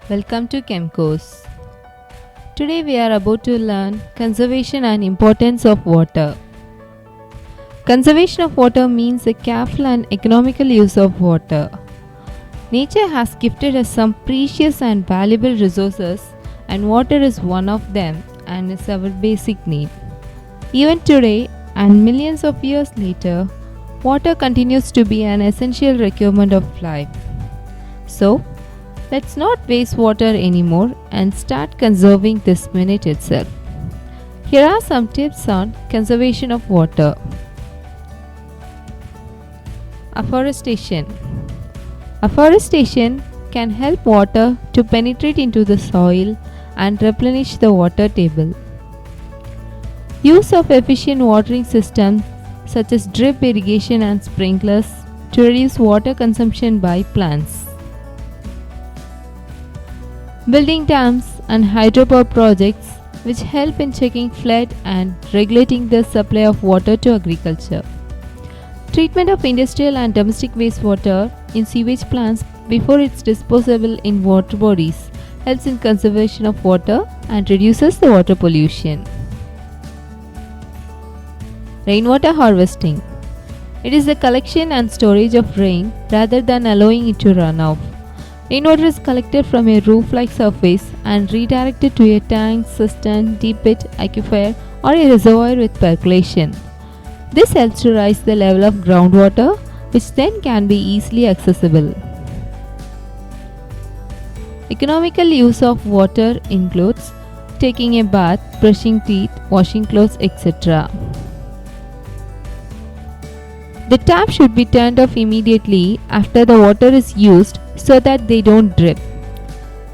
Welcome to Chemcourse. Today we are about to learn conservation and importance of water. Conservation of water means the careful and economical use of water. Nature has gifted us some precious and valuable resources, and water is one of them and is our basic need. Even today, and millions of years later, water continues to be an essential requirement of life. So, let's not waste water anymore and start conserving this minute itself. Here are some tips on conservation of water. Afforestation. Afforestation can help water to penetrate into the soil and replenish the water table. Use of efficient watering systems such as drip irrigation and sprinklers to reduce water consumption by plants. Building dams and hydropower projects which help in checking flood and regulating the supply of water to agriculture. Treatment of industrial and domestic wastewater in sewage plants before its disposable in water bodies helps in conservation of water and reduces the water pollution. Rainwater harvesting. It is the collection and storage of rain rather than allowing it to run off. Rainwater is collected from a roof-like surface and redirected to a tank, cistern, deep pit, aquifer or a reservoir with percolation. This helps to raise the level of groundwater, which then can be easily accessible. Economical use of water includes taking a bath, brushing teeth, washing clothes, etc. The tap should be turned off immediately after the water is used so that they don't drip.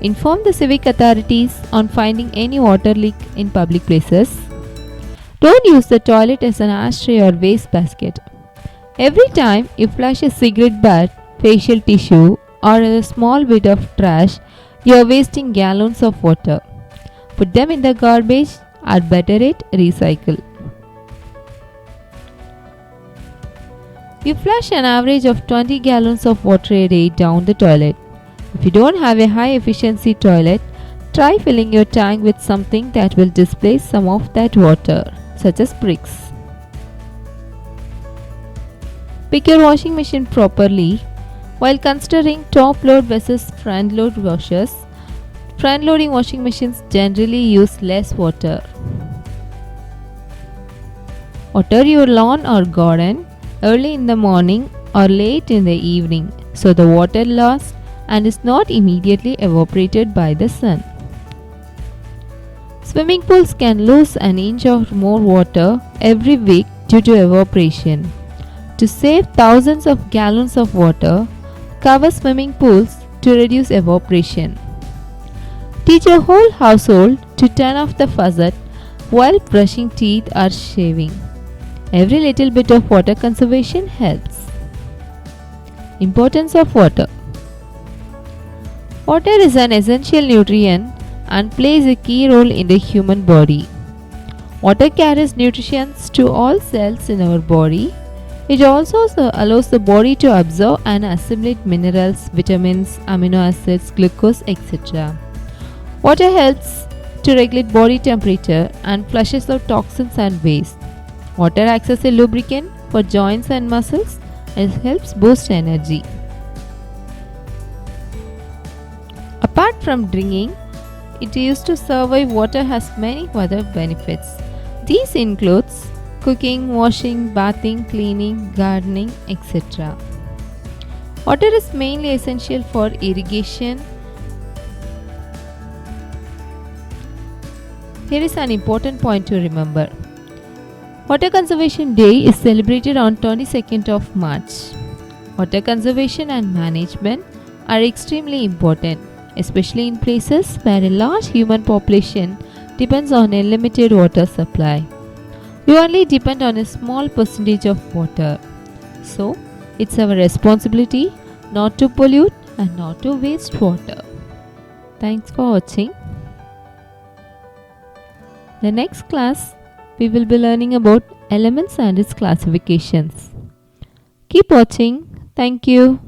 Inform the civic authorities on finding any water leak in public places. Don't use the toilet as an ashtray or waste basket. Every time you flush a cigarette butt, facial tissue or a small bit of trash, you are wasting gallons of water. Put them in the garbage or better yet, recycle. You flush an average of 20 gallons of water a day down the toilet. If you don't have a high efficiency toilet, try filling your tank with something that will displace some of that water, such as bricks. Pick your washing machine properly. While considering top load versus front load washers, front loading washing machines generally use less water. Water your lawn or garden early in the morning or late in the evening so the water lasts and is not immediately evaporated by the sun. Swimming pools can lose an inch or more water every week due to evaporation. To save thousands of gallons of water, cover swimming pools to reduce evaporation. Teach your whole household to turn off the faucet while brushing teeth or shaving. Every little bit of water conservation helps. Importance of water. Water is an essential nutrient and plays a key role in the human body. Water carries nutrition to all cells in our body. It also allows the body to absorb and assimilate minerals, vitamins, amino acids, glucose, etc. Water helps to regulate body temperature and flushes out toxins and waste. Water acts as a lubricant for joints and muscles and helps boost energy. Apart from drinking, it used to survive. Water has many other benefits. These includes cooking, washing, bathing, cleaning, gardening, etc. Water is mainly essential for irrigation. Here is an important point to remember. Water Conservation Day is celebrated on 22nd of March. Water conservation and management are extremely important, especially in places where a large human population depends on a limited water supply. We only depend on a small percentage of water. So, it's our responsibility not to pollute and not to waste water. Thanks for watching. The next class, we will be learning about elements and its classifications. Keep watching. Thank you.